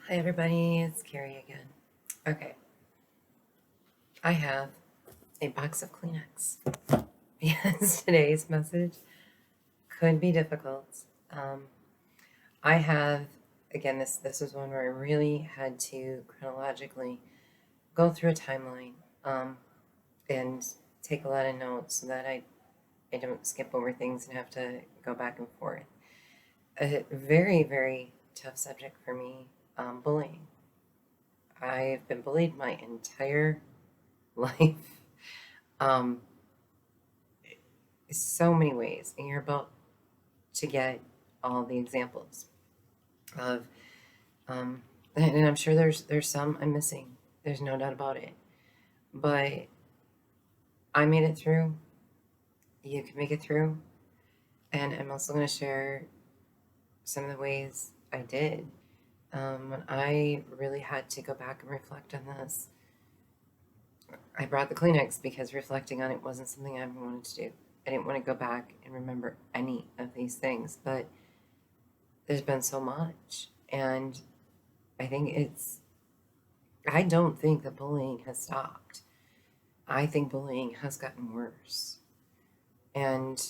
Hi everybody, it's Carrie again. Okay, I have a box of Kleenex because today's message could be difficult. Um, I have, again, this was one where I really had to chronologically go through a timeline and take a lot of notes so that I don't skip over things and have to go back and forth. A very, very tough subject for me, bullying. I've been bullied my entire life. Um, so many ways, and you're about to get all the examples of, um, and I'm sure there's some I'm missing. There's no doubt about it. But I made it through. You can make it through, and I'm also going to share some of the ways I did. When I really had to go back and reflect on this, I brought the Kleenex because reflecting on it wasn't something I ever wanted to do. I didn't want to go back and remember any of these things, but there's been so much. And I think I don't think that bullying has stopped. I think bullying has gotten worse. And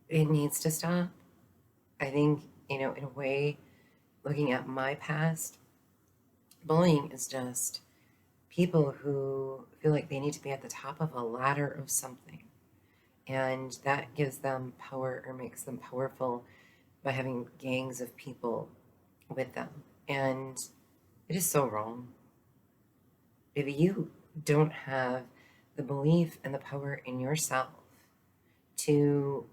it needs to stop. I think, in a way, looking at my past, bullying is just people who feel like they need to be at the top of a ladder of something. And that gives them power or makes them powerful by having gangs of people with them. And it is so wrong. If you don't have the belief and the power in yourself to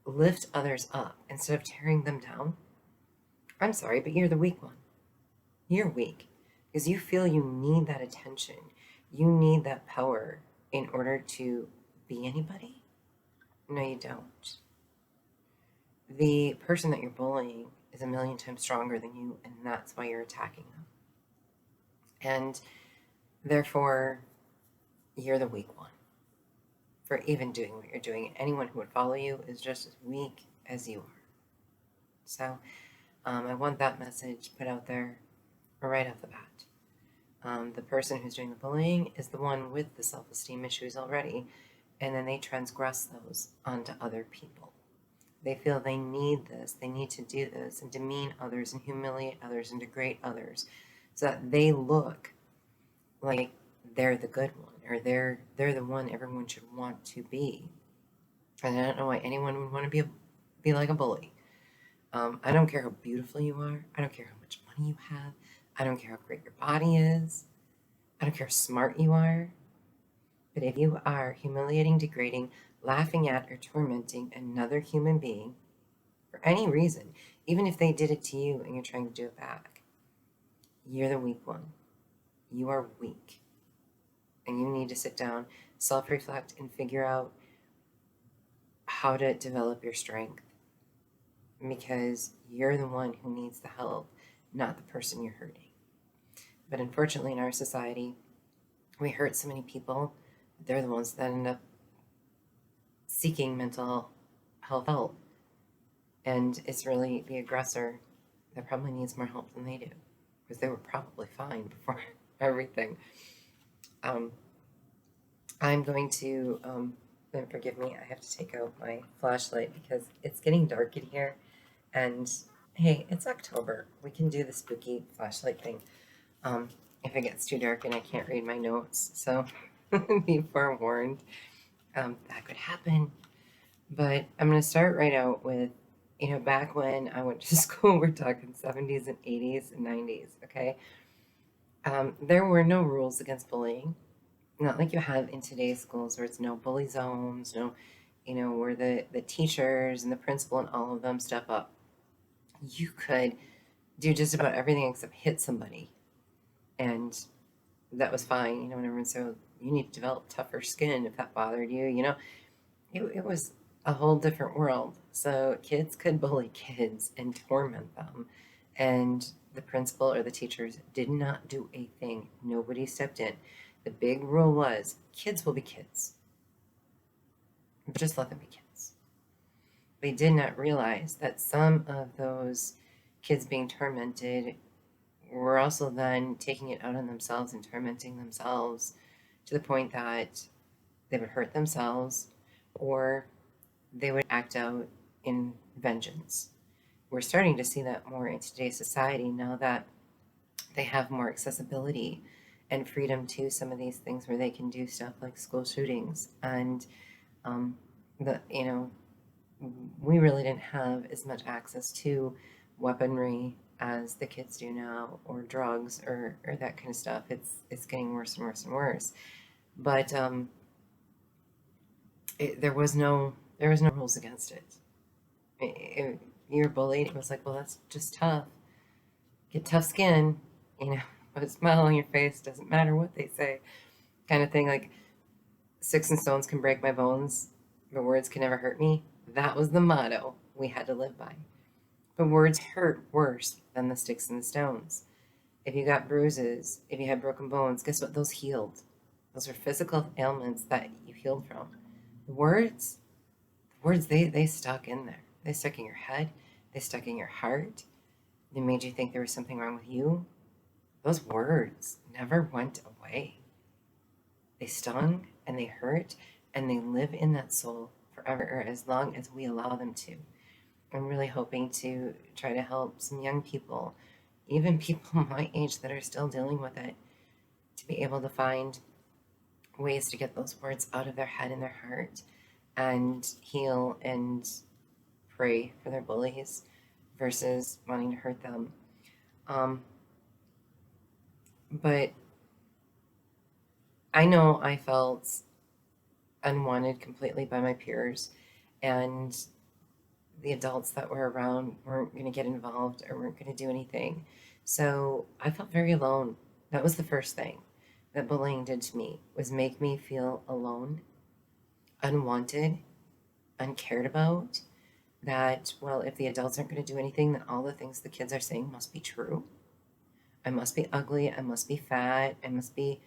lift others up instead of tearing them down, I'm sorry, but you're the weak one. You're weak because you feel you need that attention. You need that power in order to be anybody. No, you don't. The person that you're bullying is a million times stronger than you, and that's why you're attacking them. And therefore, you're the weak one for even doing what you're doing. Anyone who would follow you is just as weak as you are. So I want that message put out there right off the bat. The person who's doing the bullying is the one with the self-esteem issues already, and then they transgress those onto other people. They feel they need this, they need to do this, and demean others, and humiliate others, and degrade others, so that they look like they're the good one, or they're the one everyone should want to be. And I don't know why anyone would want to be like a bully. I don't care how beautiful you are. I don't care how much money you have. I don't care how great your body is. I don't care how smart you are. But if you are humiliating, degrading, laughing at, or tormenting another human being for any reason, even if they did it to you and you're trying to do it back, you're the weak one. You are weak. And you need to sit down, self reflect, and figure out how to develop your strength, because you're the one who needs the help, not the person you're hurting. But unfortunately, in our society, we hurt so many people, they're the ones that end up seeking mental health help. And it's really the aggressor that probably needs more help than they do, because they were probably fine before everything. Um, I'm going to, and forgive me, I have to take out my flashlight because it's getting dark in here. And hey, it's October. We can do the spooky flashlight thing if it gets too dark and I can't read my notes. So be forewarned. That could happen. But I'm going to start right out with, back when I went to school, we're talking 70s and 80s and 90s, okay? There were no rules against bullying. Not like you have in today's schools where it's no bully zones, no, where the teachers and the principal and all of them step up. You could do just about everything except hit somebody. And that was fine, and everyone said, you need to develop tougher skin if that bothered you, it was a whole different world. So kids could bully kids and torment them. And the principal or the teachers did not do a thing. Nobody stepped in. The big rule was kids will be kids. Just let them be kids. They did not realize that some of those kids being tormented were also then taking it out on themselves and tormenting themselves to the point that they would hurt themselves or they would act out in vengeance. We're starting to see that more in today's society now that they have more accessibility and freedom to some of these things where they can do stuff like school shootings and um, the we really didn't have as much access to weaponry as the kids do now, or drugs, or that kind of stuff. It's getting worse and worse and worse. But there was no rules against it. You were bullied. It was like, well, that's just tough. Get tough skin, put a smile on your face. Doesn't matter what they say, kind of thing. Like sticks and stones can break my bones, but words can never hurt me. That was the motto we had to live by. But words hurt worse than the sticks and the stones. If you got bruises, if you had broken bones, guess what? Those healed. Those are physical ailments that you healed from. The words, they stuck in there. They stuck in your head. They stuck in your heart. They made you think there was something wrong with you. Those words never went away. They stung and they hurt and they live in that soul forever, or as long as we allow them to. I'm really hoping to try to help some young people, even people my age that are still dealing with it, to be able to find ways to get those words out of their head and their heart and heal and pray for their bullies versus wanting to hurt them. But I know I felt unwanted completely by my peers, and the adults that were around weren't going to get involved or weren't going to do anything. So I felt very alone. That was the first thing that bullying did to me, was make me feel alone, unwanted, uncared about. That, well, if the adults aren't going to do anything, then all the things the kids are saying must be true. I must be ugly. I must be fat. I must be,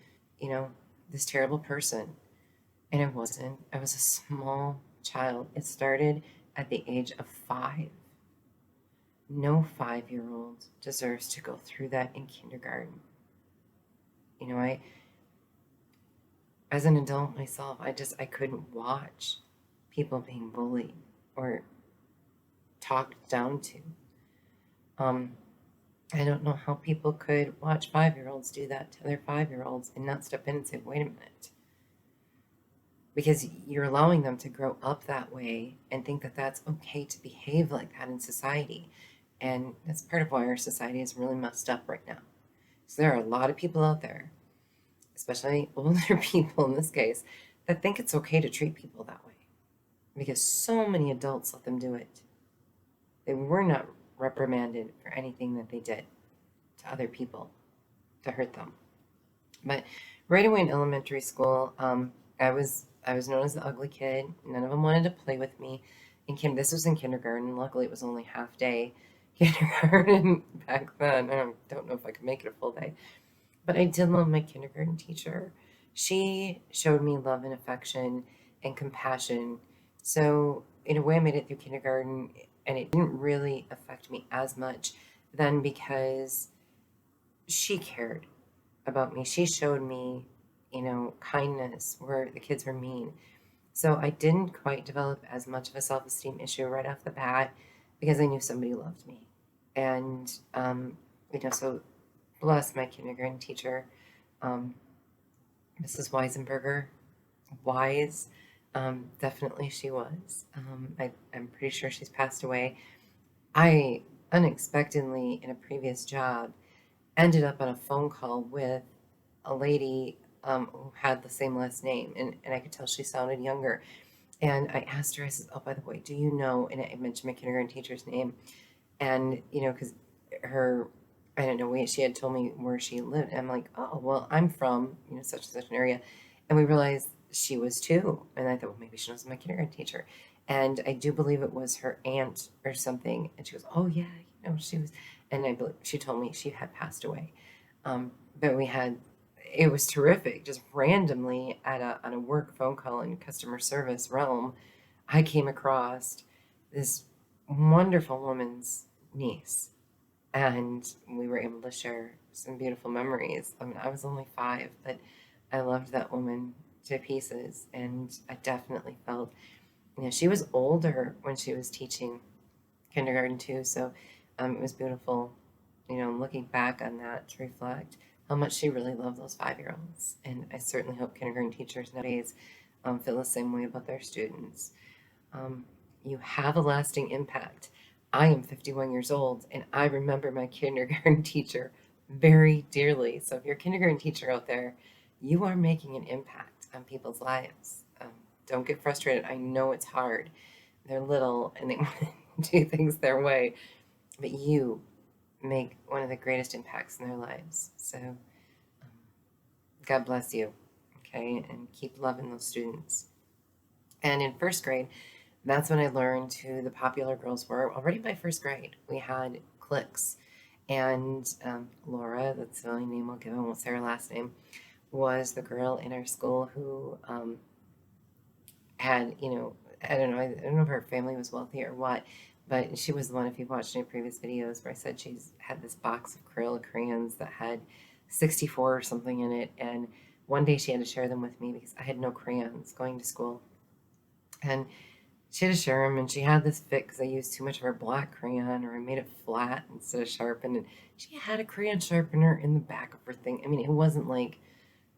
this terrible person. And it wasn't. I was a small child. It started at the age of 5. No 5-year-old deserves to go through that in kindergarten. As an adult myself, I couldn't watch people being bullied or talked down to. I don't know how people could watch 5-year-olds do that to their 5-year-olds and not step in and say, wait a minute. Because you're allowing them to grow up that way and think that that's okay to behave like that in society. And that's part of why our society is really messed up right now. So there are a lot of people out there, especially older people in this case, that think it's okay to treat people that way. Because so many adults let them do it. They were not reprimanded for anything that they did to other people to hurt them. But right away in elementary school, I was known as the ugly kid. None of them wanted to play with me. This was in kindergarten. Luckily, it was only half day kindergarten back then. I don't know if I could make it a full day. But I did love my kindergarten teacher. She showed me love and affection and compassion. So in a way, I made it through kindergarten, and it didn't really affect me as much then because she cared about me. She showed me, kindness where the kids were mean. So I didn't quite develop as much of a self-esteem issue right off the bat because I knew somebody loved me. And, so bless my kindergarten teacher, Mrs. Weisenberger. Wise, definitely she was. I'm pretty sure she's passed away. I unexpectedly, in a previous job, ended up on a phone call with a lady who had the same last name, and I could tell she sounded younger. And I asked her, I said, oh, by the way, do you know, and I mentioned my kindergarten teacher's name, and, because I don't know, she had told me where she lived, and I'm like, oh, well, I'm from, such and such an area, and we realized she was too, and I thought, well, maybe she knows my kindergarten teacher, and I do believe it was her aunt or something, and she goes, oh, yeah, she was, and I believe she told me she had passed away, but it was terrific, just randomly on a work phone call in customer service realm, I came across this wonderful woman's niece. And we were able to share some beautiful memories. I mean, I was only 5, but I loved that woman to pieces. And I definitely felt, she was older when she was teaching kindergarten too. So it was beautiful, looking back on that to reflect how much she really loved those 5-year-olds. And I certainly hope kindergarten teachers nowadays feel the same way about their students. Um, you have a lasting impact. I am 51 years old and I remember my kindergarten teacher very dearly. So if you're a kindergarten teacher out there, you are making an impact on people's lives. Don't get frustrated. I know it's hard. They're little and they want to do things their way, but you make one of the greatest impacts in their lives. So God bless you, okay? And keep loving those students. And in first grade, that's when I learned who the popular girls were. Already by first grade, we had cliques. And Laura, that's the only name I'll give, I won't say her last name, was the girl in our school who had, I don't know if her family was wealthy or what, but she was the one, if you've watched any previous videos, where I said she's had this box of acrylic crayons that had 64 or something in it. And one day she had to share them with me because I had no crayons going to school. And she had to share them, and she had this fit because I used too much of her black crayon, or I made it flat instead of sharpened. And she had a crayon sharpener in the back of her thing. I mean, it wasn't like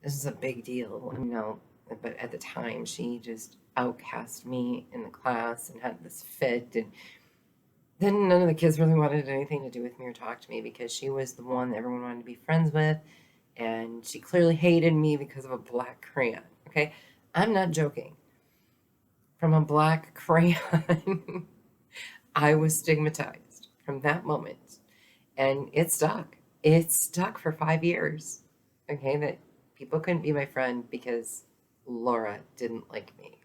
this is a big deal, but at the time, she just outcast me in the class and had this fit. And then none of the kids really wanted anything to do with me or talk to me because she was the one that everyone wanted to be friends with. And she clearly hated me because of a black crayon. Okay? I'm not joking. From a black crayon, I was stigmatized from that moment. And it stuck. It stuck for 5 years. Okay? That people couldn't be my friend because Laura didn't like me.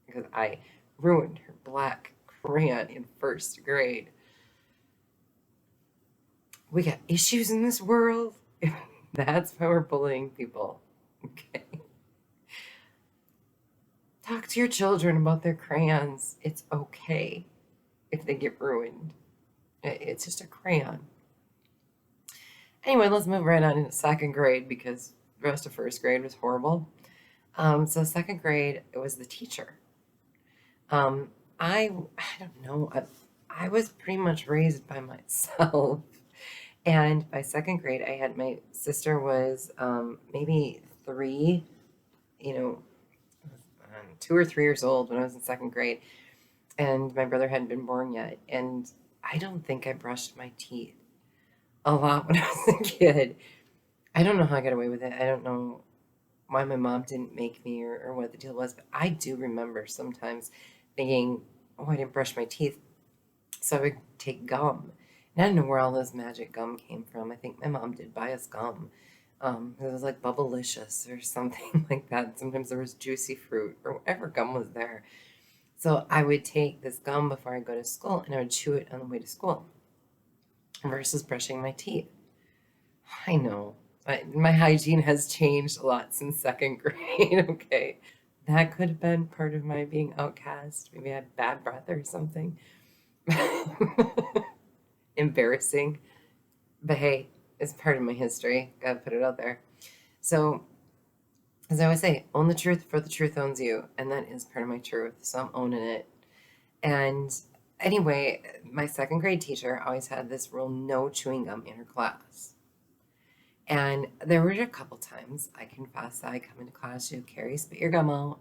Because I ruined her black crayon in first grade. We got issues in this world. That's why we're bullying people. Okay. Talk to your children about their crayons. It's okay if they get ruined. It's just a crayon. Anyway, let's move right on into second grade because the rest of first grade was horrible. So second grade, it was the teacher. I don't know. I was pretty much raised by myself. And by second grade, I had my sister was maybe 3, 2 or 3 years old when I was in second grade. And my brother hadn't been born yet. And I don't think I brushed my teeth a lot when I was a kid. I don't know how I got away with it. I don't know why my mom didn't make me or what the deal was. But I do remember sometimes thinking, oh, I didn't brush my teeth. So I would take gum. And I don't know where all this magic gum came from. I think my mom did buy us gum. It was like Bubblicious or something like that. Sometimes there was juicy fruit or whatever gum was there. So I would take this gum before I go to school and I would chew it on the way to school versus brushing my teeth. I know. My hygiene has changed a lot since second grade, okay? That could have been part of my being outcast. Maybe I had bad breath or something. Embarrassing. But hey, it's part of my history. Gotta put it out there. So, as I always say, own the truth for the truth owns you. And that is part of my truth. So I'm owning it. And anyway, my second grade teacher always had this rule, no chewing gum in her class. And there were a couple times, I confess, I come into class, she would, Carrie, spit your gum out.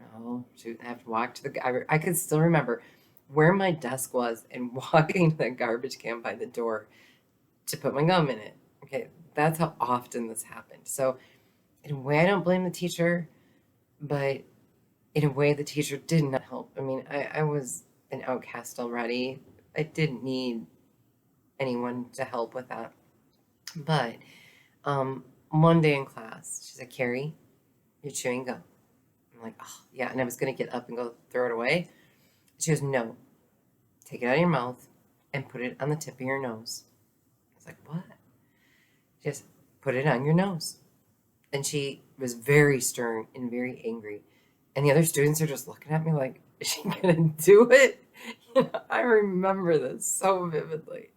No, she would have to walk to the, I could still remember where my desk was and walking to the garbage can by the door to put my gum in it. Okay, that's how often this happened. So in a way, I don't blame the teacher, but in a way, the teacher did not help. I mean, I was an outcast already. I didn't need anyone to help with that. But one day in class, she said, Carrie, you're chewing gum. I'm like, oh, yeah. And I was going to get up and go throw it away. She goes, no, take it out of your mouth and put it on the tip of your nose. I was like, what? Just put it on your nose. And she was very stern and very angry. And the other students are just looking at me like, is she going to do it? I remember this so vividly.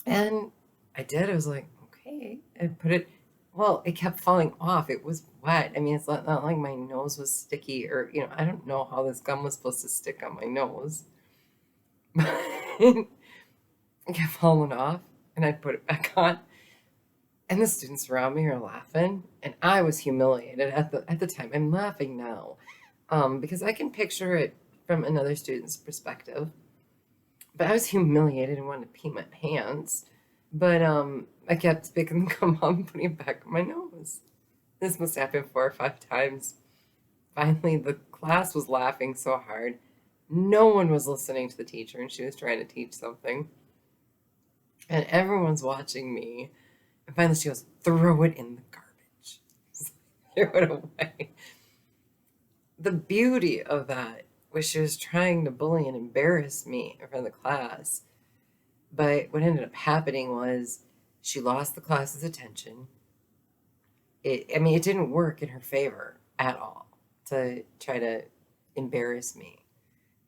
And I did. I was like, okay. I put it, well, it kept falling off. It was wet. I mean, it's not like my nose was sticky or, I don't know how this gum was supposed to stick on my nose. But it kept falling off and I put it back on. And the students around me are laughing. And I was humiliated at the time. I'm laughing now because I can picture it from another student's perspective. But I was humiliated and wanted to pee my pants. But I kept picking the gum up and putting it back on my nose. This must happen 4 or 5 times. Finally, the class was laughing so hard. No one was listening to the teacher, and she was trying to teach something. And everyone's watching me. And finally, she goes, throw it in the garbage. Throw it away. The beauty of that was she was trying to bully and embarrass me in front of the class. But what ended up happening was she lost the class's attention. It didn't work in her favor at all to try to embarrass me.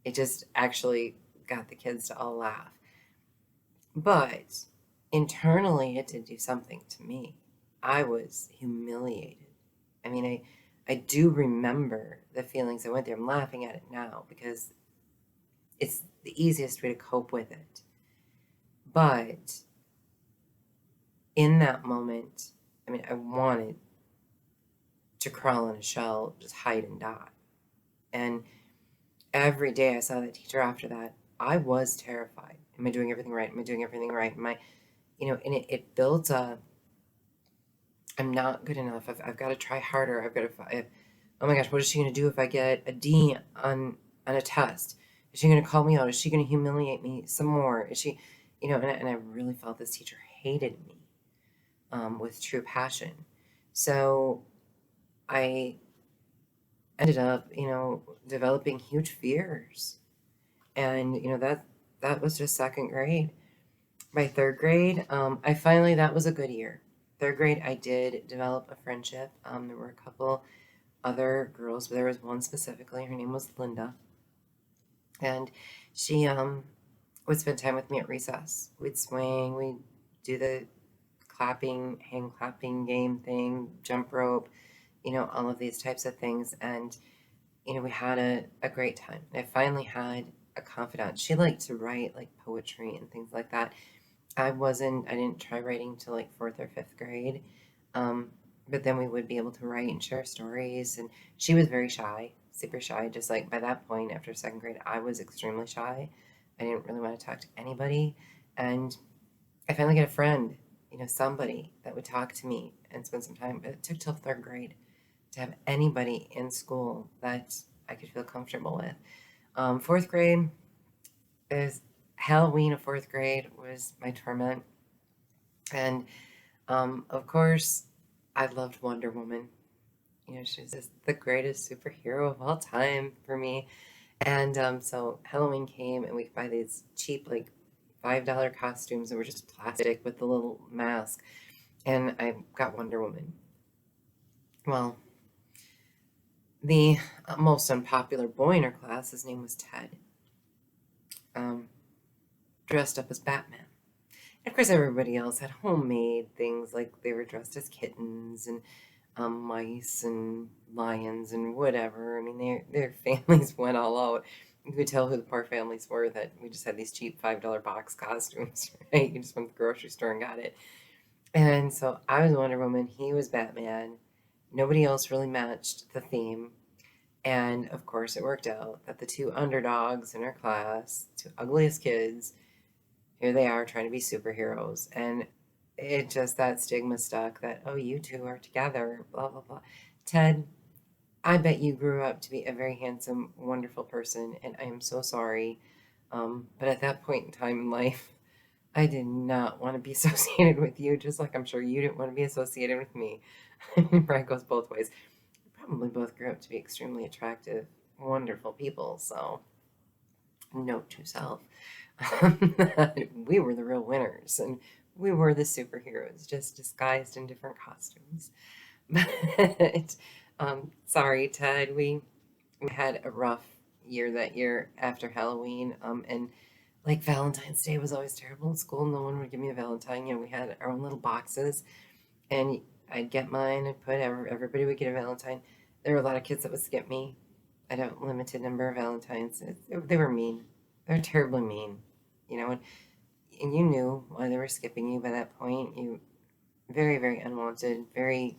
It just actually got the kids to all laugh. But internally, it did do something to me. I was humiliated. I mean, I do remember the feelings I went through. I'm laughing at it now because it's the easiest way to cope with it. But in that moment, I mean, I wanted to crawl in a shell, just hide and die. And every day I saw that teacher after that, I was terrified. Am I doing everything right? Am I doing everything right? Am I, and it builds a, I'm not good enough. I've got to try harder. Oh my gosh, what is she going to do if I get a D on a test? Is she going to call me out? Is she going to humiliate me some more? Is she, and I really felt this teacher hated me with true passion. So I ended up, developing huge fears. And, that was just second grade. By third grade, that was a good year. Third grade, I did develop a friendship. There were a couple other girls, but there was one specifically. Her name was Linda. And she would spend time with me at recess. We'd swing, we'd do the clapping, hand clapping game thing, jump rope, all of these types of things. And, we had a great time. And I finally had a confidant. She liked to write like poetry and things like that. I didn't try writing till like fourth or fifth grade. But then we would be able to write and share stories. And she was very shy, super shy. Just like by that point, after second grade, I was extremely shy. I didn't really want to talk to anybody. And I finally got a friend, somebody that would talk to me and spend some time. But it took till third grade to have anybody in school that I could feel comfortable with. Fourth grade is Halloween of fourth grade was my torment. And of course, I loved Wonder Woman. She's just the greatest superhero of all time for me. And so Halloween came and we could buy these cheap, like $5 costumes that were just plastic with the little mask. And I got Wonder Woman. Well, the most unpopular boy in our class, his name was Ted, dressed up as Batman. And of course, everybody else had homemade things, like they were dressed as kittens and mice and lions and whatever. I mean, their families went all out. You could tell who the poor families were, that we just had these cheap $5 box costumes, right? You just went to the grocery store and got it. And so I was Wonder Woman, he was Batman. Nobody else really matched the theme. And of course, it worked out that the two underdogs in our class, two ugliest kids, here they are trying to be superheroes. And it just, that stigma stuck that, oh, you two are together, blah, blah, blah. Ted, I bet you grew up to be a very handsome, wonderful person, and I am so sorry. But at that point in time in life, I did not want to be associated with you, just like I'm sure you didn't want to be associated with me. Right, goes both ways. We probably both grew up to be extremely attractive, wonderful people, so note to self. We were the real winners, and we were the superheroes, just disguised in different costumes. But sorry, Ted, we had a rough year that year after Halloween, and Like Valentine's Day was always terrible in school. No one would give me a Valentine. We had our own little boxes, and I'd get mine and everybody would get a Valentine. There were a lot of kids that would skip me. I had a limited number of Valentines. They were mean. They were terribly mean, and you knew why they were skipping you by that point. You very, very unwanted, very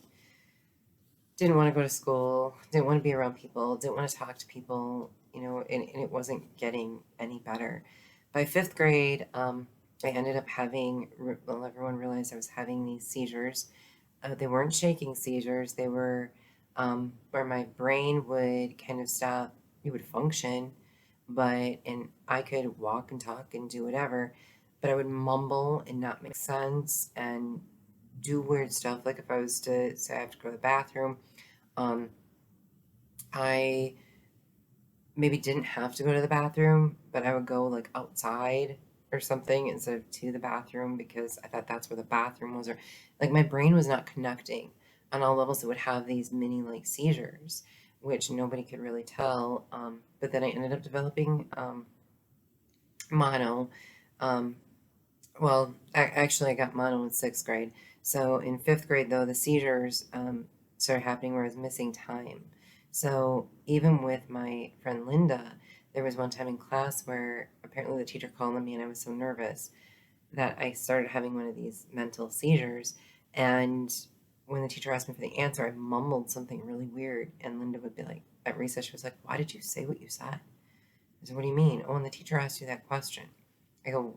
didn't want to go to school, didn't want to be around people, didn't want to talk to people, and it wasn't getting any better. By fifth grade, I ended up well, everyone realized I was having these seizures. They weren't shaking seizures, they were where my brain would kind of stop, it would function, and I could walk and talk and do whatever, but I would mumble and not make sense and do weird stuff. Like if I was to say I have to go to the bathroom, um, I maybe didn't have to go to the bathroom, but I would go like outside or something instead of to the bathroom because I thought that's where the bathroom was. Or like my brain was not connecting on all levels. It would have these mini like seizures, which nobody could really tell. But then I ended up developing mono. Um, actually, I got mono in sixth grade. So in fifth grade, though, the seizures started happening where I was missing time. So even with my friend Linda, there was one time in class where apparently the teacher called on me and I was so nervous that I started having one of these mental seizures. And when the teacher asked me for the answer, I mumbled something really weird. And Linda would be like, at recess, she was like, "Why did you say what you said?" I said, "What do you mean?" "Oh, and the teacher asked you that question." I go,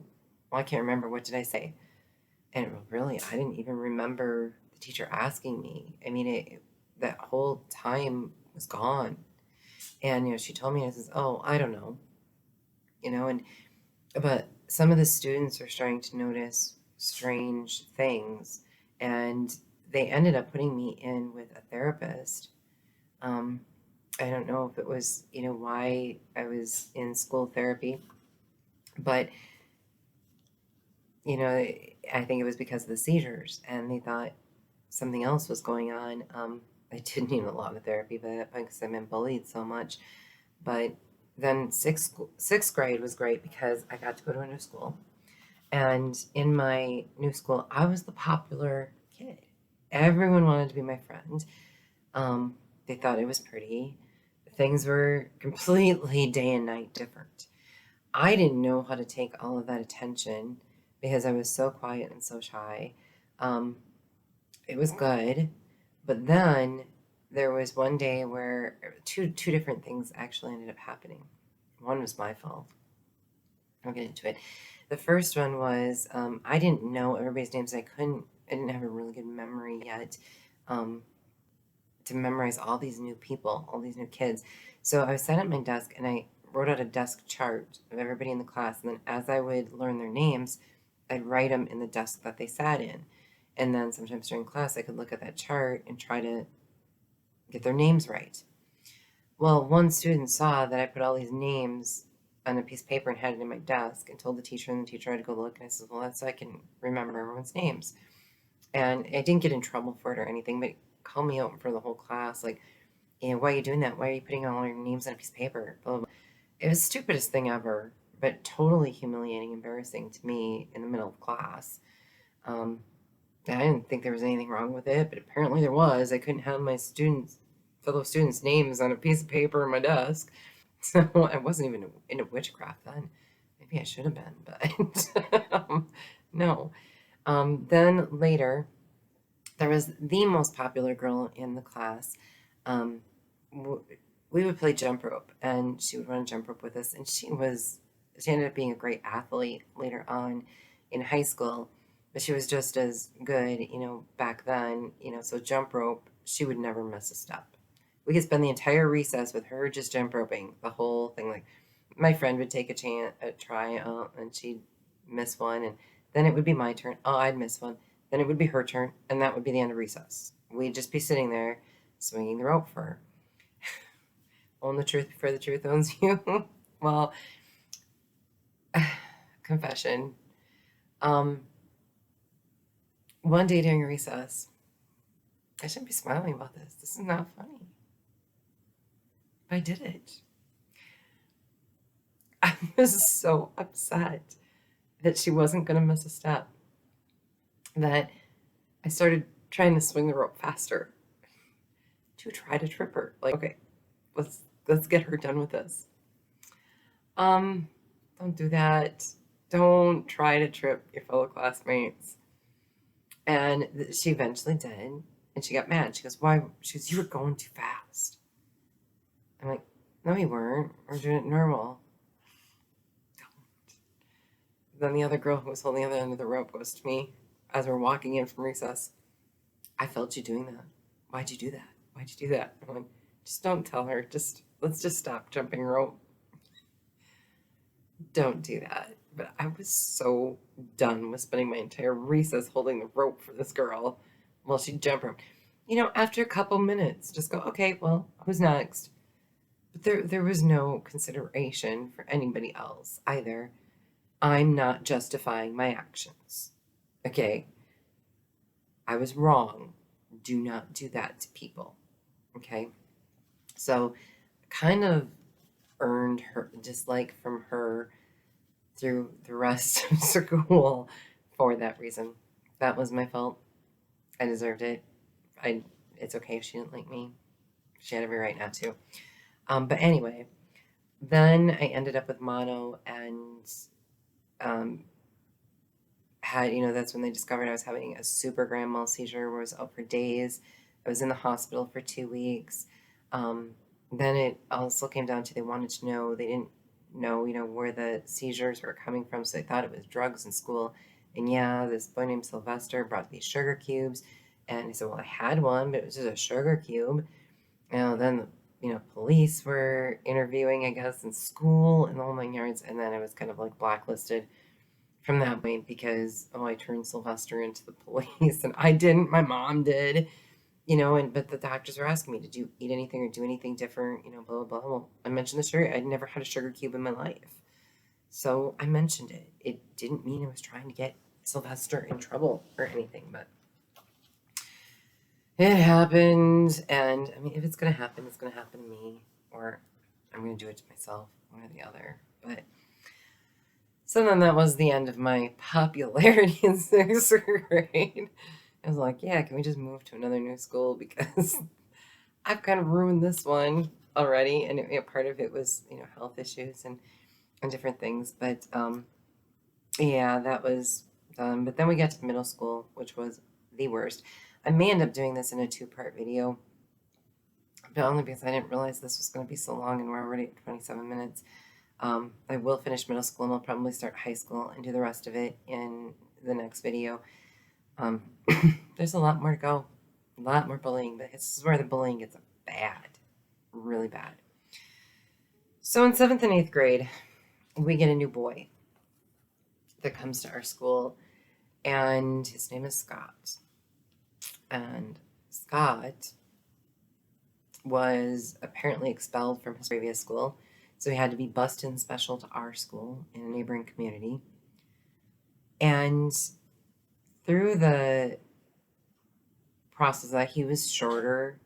"Well, I can't remember. What did I say?" And really, I didn't even remember the teacher asking me. I mean, that whole time was gone. And, she told me, I says, "Oh, I don't know." But some of the students are starting to notice strange things. And they ended up putting me in with a therapist. Um, I don't know if it was, why I was in school therapy, but I think it was because of the seizures, and they thought something else was going on. I didn't need a lot of therapy by that point because I've been bullied so much. But then sixth grade was great because I got to go to a new school, and in my new school, I was the popular kid. Everyone wanted to be my friend. They thought it was pretty. Things were completely day and night different. I didn't know how to take all of that attention because I was so quiet and so shy. Um, it was good, but then there was one day where two different things actually ended up happening. One was my fault. I'll get into it. The first one was I didn't know everybody's names. I didn't have a really good memory yet um, to memorize all these new people, all these new kids. So I was sat at my desk and I wrote out a desk chart of everybody in the class. And then as I would learn their names, I'd write them in the desk that they sat in. And then sometimes during class, I could look at that chart and try to get their names right. Well, one student saw that I put all these names on a piece of paper and had it in my desk and told the teacher, and the teacher had to go look. And I said, "Well, that's so I can remember everyone's names." And I didn't get in trouble for it or anything, but it called me out for the whole class. Like, "Why are you doing that? Why are you putting all your names on a piece of paper?" Blah, blah, blah. It was the stupidest thing ever, but totally humiliating, embarrassing to me in the middle of class. Um, I didn't think there was anything wrong with it, but apparently there was. I couldn't have my fellow students' names on a piece of paper on my desk. So I wasn't even into witchcraft then. Maybe I should have been, but no. Then later, there was the most popular girl in the class. Um, we would play jump rope, and she would run jump rope with us, and she ended up being a great athlete later on in high school, but she was just as good, back then, so jump rope, she would never miss a step. We could spend the entire recess with her just jump roping, the whole thing. Like, my friend would take a try, and she'd miss one, and then it would be my turn. Oh, I'd miss one. Then it would be her turn, and that would be the end of recess. We'd just be sitting there swinging the rope for her. Own the truth before the truth owns you. Well, confession. Um, one day during recess, I shouldn't be smiling about this. This is not funny. But I did it. I was so upset that she wasn't going to miss a step that I started trying to swing the rope faster to try to trip her. Like, okay, let's get her done with this. Um, don't do that. Don't try to trip your fellow classmates. And she eventually did. And she got mad. She goes, why? She goes, you were going too fast. I'm like, no, you weren't. We're doing it normal. Don't. Then the other girl who was holding the other end of the rope goes to me as we're walking in from recess. I felt you doing that. Why'd you do that? Why'd you do that? I'm like, just don't tell her. Let's just stop jumping rope. Don't do that. But I was so done with spending my entire recess holding the rope for this girl while she jumped rope. After a couple minutes, just go, okay, well, who's next? But there was no consideration for anybody else either. I'm not justifying my actions. Okay? I was wrong. Do not do that to people. Okay? So, kind of earned her dislike from her through the rest of school for that reason. That was my fault. I deserved it. It's okay if she didn't like me. She had every right not to. But anyway, then I ended up with mono and had, that's when they discovered I was having a super grand mal seizure where I was out for days. I was in the hospital for 2 weeks. Then it also came down to they wanted to know, they didn't know, where the seizures were coming from, so they thought it was drugs in school. And yeah, this boy named Sylvester brought these sugar cubes, and I said, well, I had one, but it was just a sugar cube. Then, police were interviewing, I guess, in school and the whole 9 yards, and then I was kind of like blacklisted from that point because, I turned Sylvester into the police, and I didn't, my mom did. But the doctors were asking me, did you eat anything or do anything different? Blah, blah, blah. Well, I mentioned the sugar. I'd never had a sugar cube in my life. So I mentioned it. It didn't mean I was trying to get Sylvester in trouble or anything, but it happened. And I mean, if it's going to happen, it's going to happen to me, or I'm going to do it to myself, one or the other. But so then that was the end of my popularity in 6th grade. I was like, yeah, can we just move to another new school? Because I've kind of ruined this one already. And part of it was, health issues and different things. But yeah, that was done. But then we got to middle school, which was the worst. I may end up doing this in a 2-part video, but only because I didn't realize this was going to be so long and we're already at 27 minutes. I will finish middle school and I'll probably start high school and do the rest of it in the next video. There's a lot more to go, a lot more bullying, but this is where the bullying gets bad, really bad. So in 7th and 8th grade, we get a new boy that comes to our school, and his name is Scott. And Scott was apparently expelled from his previous school, so he had to be bused in special to our school in a neighboring community. And through the process that he was shorter,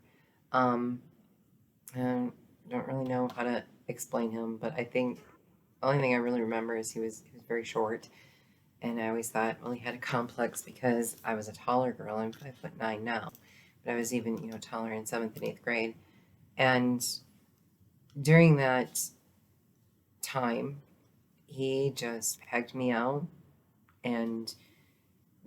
and I don't really know how to explain him, but I think the only thing I really remember is he was very short, and I always thought, well, he had a complex because I was a taller girl. I'm 5'9" now, but I was even taller in 7th and 8th grade, and during that time, he just pegged me out and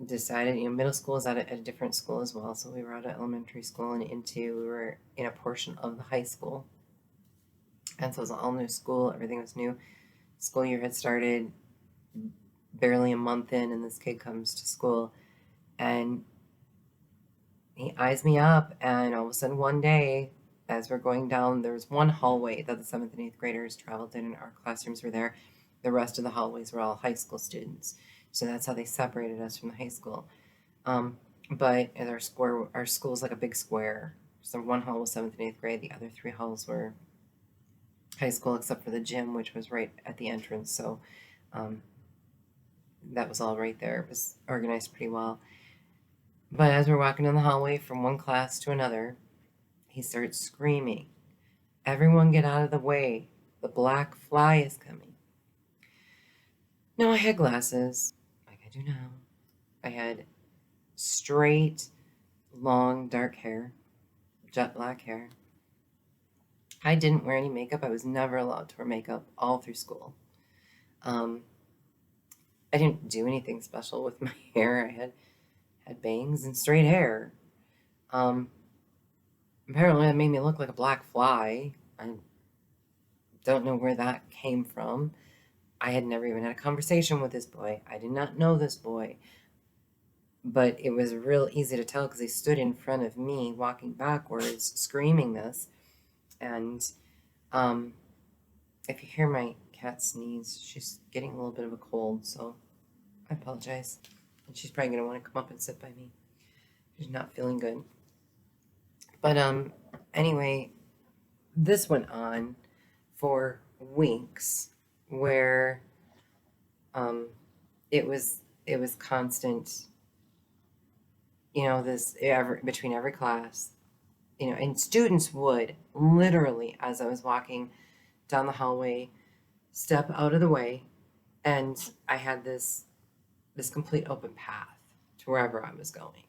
decided, middle school is at a different school as well. So we were out of elementary school and we were in a portion of the high school. And so it was all new school. Everything was new. School year had started barely a month in, and this kid comes to school and he eyes me up. And all of a sudden one day, as we're going down, there was one hallway that the 7th and 8th graders traveled in, and our classrooms were there. The rest of the hallways were all high school students. So that's how they separated us from the high school. But as our school is like a big square. So one hall was 7th and 8th grade. The other 3 halls were high school, except for the gym, which was right at the entrance. So that was all right there. It was organized pretty well. But as we're walking in the hallway from one class to another, he starts screaming, "Everyone get out of the way. The black fly is coming." No, I had glasses, like I do now. I had straight, long, dark hair, jet black hair. I didn't wear any makeup. I was never allowed to wear makeup all through school. Um, I didn't do anything special with my hair. I had bangs and straight hair. Um, Apparently, that made me look like a black fly. I don't know where that came from. I had never even had a conversation with this boy. I did not know this boy. But it was real easy to tell because he stood in front of me walking backwards, screaming this. And um, if you hear my cat sneeze, she's getting a little bit of a cold, so I apologize. And she's probably going to want to come up and sit by me. She's not feeling good. But anyway, this went on for weeks where um, it was constant, this between every class, and students would literally, as I was walking down the hallway, step out of the way, and I had this complete open path to wherever I was going.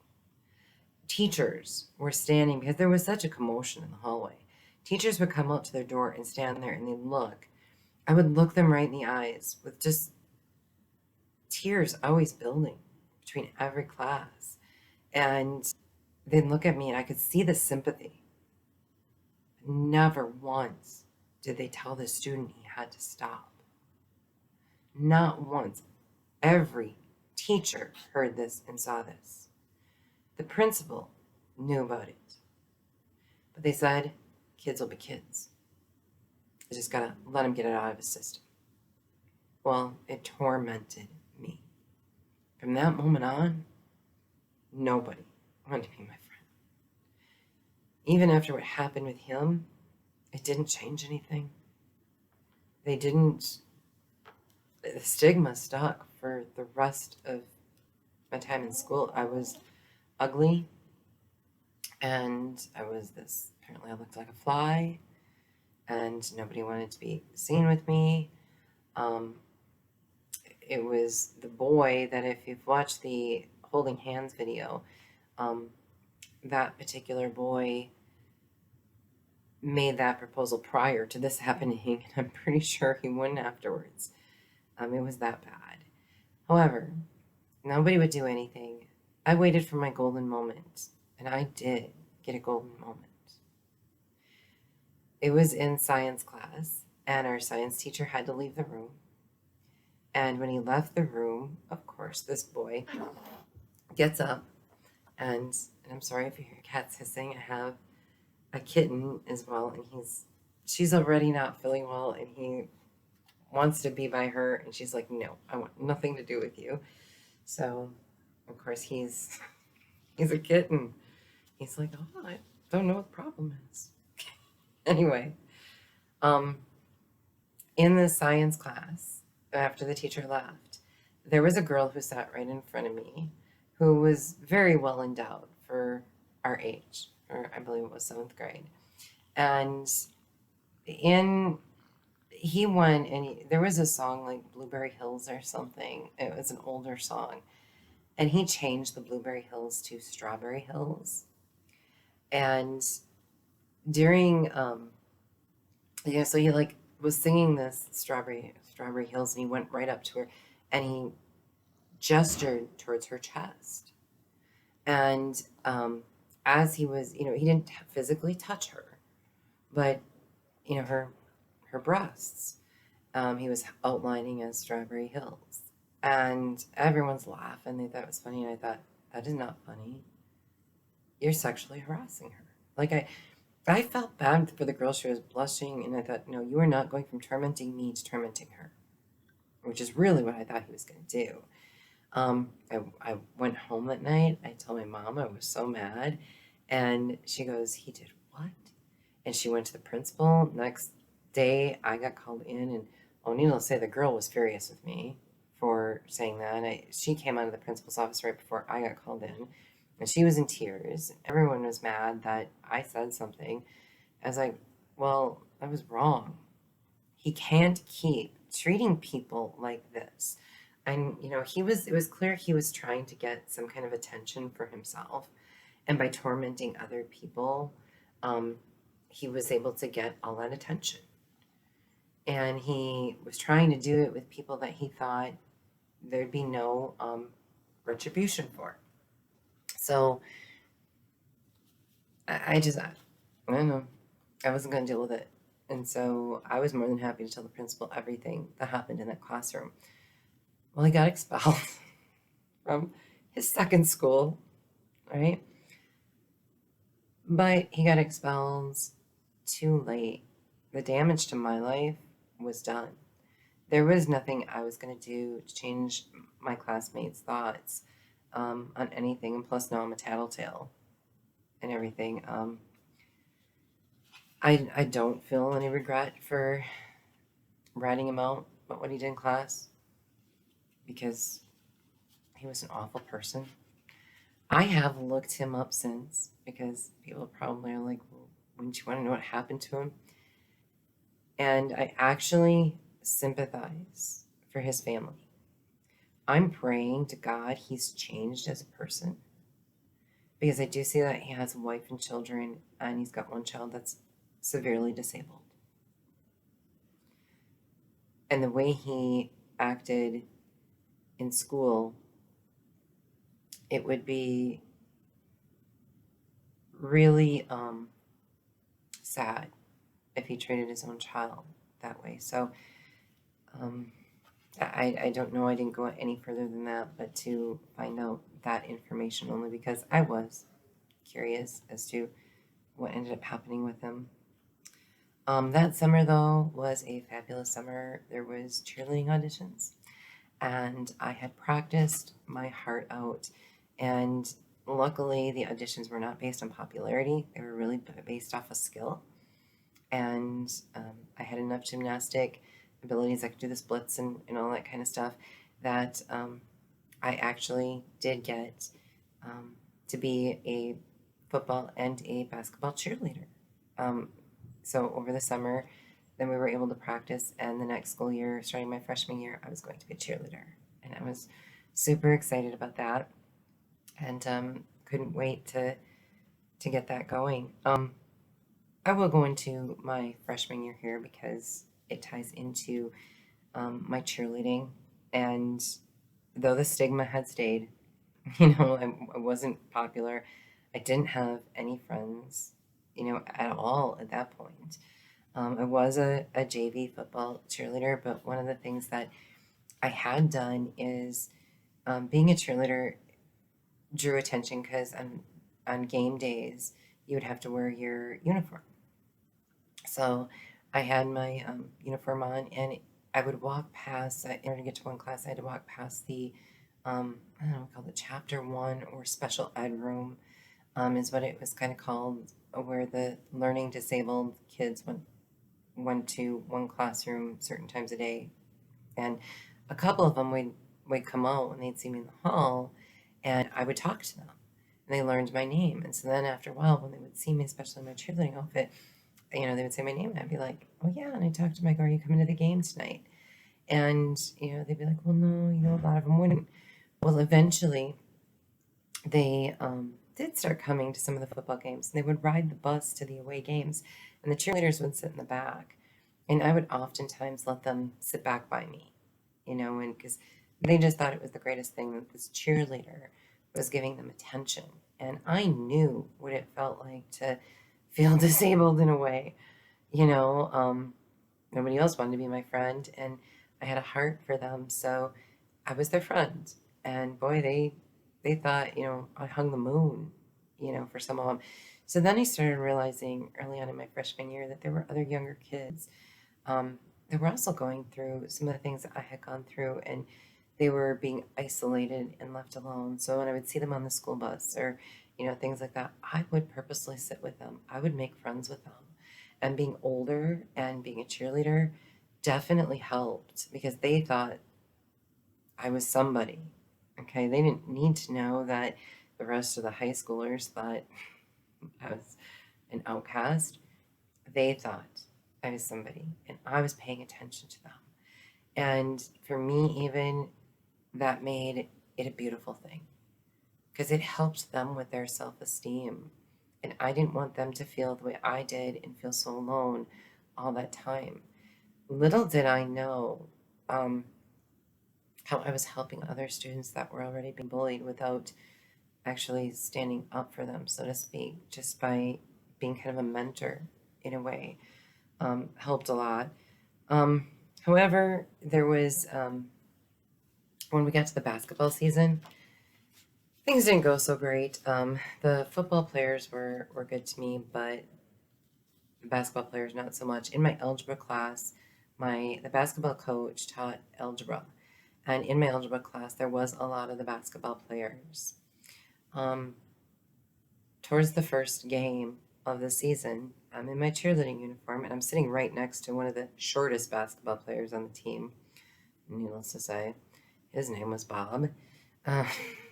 Teachers were standing because there was such a commotion in the hallway. Teachers would come out to their door and stand there and they'd look. I would look them right in the eyes with just tears always building between every class. And they'd look at me and I could see the sympathy. Never once did they tell the student he had to stop. Not once. Every teacher heard this and saw this. The principal knew about it. But they said, kids will be kids. I just gotta let him get it out of his system. Well, it tormented me. From that moment on, nobody wanted to be my friend. Even after what happened with him, it didn't change anything. The stigma stuck for the rest of my time in school. I was ugly, and apparently I looked like a fly, and nobody wanted to be seen with me. It was the boy that, if you've watched the holding hands video, that particular boy made that proposal prior to this happening, and I'm pretty sure he wouldn't afterwards. It was that bad. However, nobody would do anything. I waited for my golden moment, and I did get a golden moment. It was in science class, and our science teacher had to leave the room. And when he left the room, of course, this boy gets up, and I'm sorry if you hear cats hissing. I have a kitten as well, and she's already not feeling well, and he wants to be by her, and she's like, no, I want nothing to do with you. So, of course, he's a kitten. He's like, oh, I don't know what the problem is. Anyway, in the science class, after the teacher left, there was a girl who sat right in front of me who was very well endowed for our age, or I believe it was 7th grade. And he won, and there was a song like Blueberry Hills or something. It was an older song. And he changed the Blueberry Hills to Strawberry Hills. And during, so he was singing this Strawberry Hills, and he went right up to her and he gestured towards her chest. And as he was, he didn't physically touch her, but, her breasts, he was outlining as Strawberry Hills. And everyone's laughing. They thought it was funny, and I thought, that is not funny. You're sexually harassing her. Like, I felt bad for the girl. She was blushing, and I thought, no, you are not going from tormenting me to tormenting her, which is really what I thought he was going to do. I went home that night. I told my mom I was so mad, and she goes, he did what? And she went to the principal. Next day, I got called in, and needless to say, the girl was furious with me for saying that. She came out of the principal's office right before I got called in, and she was in tears. Everyone was mad that I said something. I was like, well, I was wrong. He can't keep treating people like this. And, it was clear he was trying to get some kind of attention for himself. And by tormenting other people, um, he was able to get all that attention. And he was trying to do it with people that he thought there'd be no retribution for. So I don't know. I wasn't going to deal with it. And so I was more than happy to tell the principal everything that happened in that classroom. Well, he got expelled from his second school, right? But he got expelled too late. The damage to my life was done. There was nothing I was going to do to change my classmates' thoughts on anything. And plus, now I'm a tattletale and everything. I don't feel any regret for writing him out about what he did in class because he was an awful person. I have looked him up since because people probably are like, well, wouldn't you want to know what happened to him? And I actually sympathize for his family. I'm praying to God he's changed as a person because I do see that he has a wife and children and he's got one child that's severely disabled. And the way he acted in school, it would be really sad if he treated his own child that way. So um, I don't know. I didn't go any further than that, but to find out that information only because I was curious as to what ended up happening with him. That summer, though, was a fabulous summer. There was cheerleading auditions, and I had practiced my heart out. And luckily, the auditions were not based on popularity; they were really based off of skill. And I had enough gymnastic abilities. I could do the splits and all that kind of stuff that I actually did get to be a football and a basketball cheerleader. Um, so over the summer, then we were able to practice, and the next school year, starting my freshman year, I was going to be a cheerleader, and I was super excited about that, and couldn't wait to get that going. I will go into my freshman year here because it ties into my cheerleading, and though the stigma had stayed, I wasn't popular. I didn't have any friends, at all at that point. I was a JV football cheerleader, but one of the things that I had done is being a cheerleader drew attention because on game days, you would have to wear your uniform. So I had my uniform on, and I would walk past, in order to get to one class, I had to walk past the, I don't know, called the chapter one or special ed room, is what it was kind of called, where the learning disabled kids went to one classroom certain times a day. And a couple of them would come out when they'd see me in the hall, and I would talk to them. And they learned my name. And so then after a while, when they would see me, especially in my cheerleading outfit, they would say my name, and I'd be like, oh yeah. And I talked to Mike, are you coming to the game tonight? And, they'd be like, well, no, a lot of them wouldn't. Well, eventually they did start coming to some of the football games, and they would ride the bus to the away games, and the cheerleaders would sit in the back. And I would oftentimes let them sit back by me, and because they just thought it was the greatest thing that this cheerleader was giving them attention. And I knew what it felt like to feel disabled in a way, nobody else wanted to be my friend, and I had a heart for them, so I was their friend. And boy, they thought, I hung the moon, for some of them. So then I started realizing early on in my freshman year that there were other younger kids that were also going through some of the things that I had gone through, and they were being isolated and left alone. So when I would see them on the school bus or, things like that, I would purposely sit with them. I would make friends with them. And being older and being a cheerleader definitely helped because they thought I was somebody. Okay, they didn't need to know that the rest of the high schoolers thought I was an outcast. They thought I was somebody, and I was paying attention to them. And for me, even that made it a beautiful thing because it helped them with their self-esteem. And I didn't want them to feel the way I did and feel so alone all that time. Little did I know um, how I was helping other students that were already being bullied without actually standing up for them, so to speak, just by being kind of a mentor in a way. Helped a lot. Um, However, there was, when we got to the basketball season, things didn't go so great. The football players were good to me, but the basketball players not so much. In my algebra class, the basketball coach taught algebra, and in my algebra class, there was a lot of the basketball players. Um, Towards the first game of the season, I'm in my cheerleading uniform, and I'm sitting right next to one of the shortest basketball players on the team. Needless to say, his name was Bob. Uh,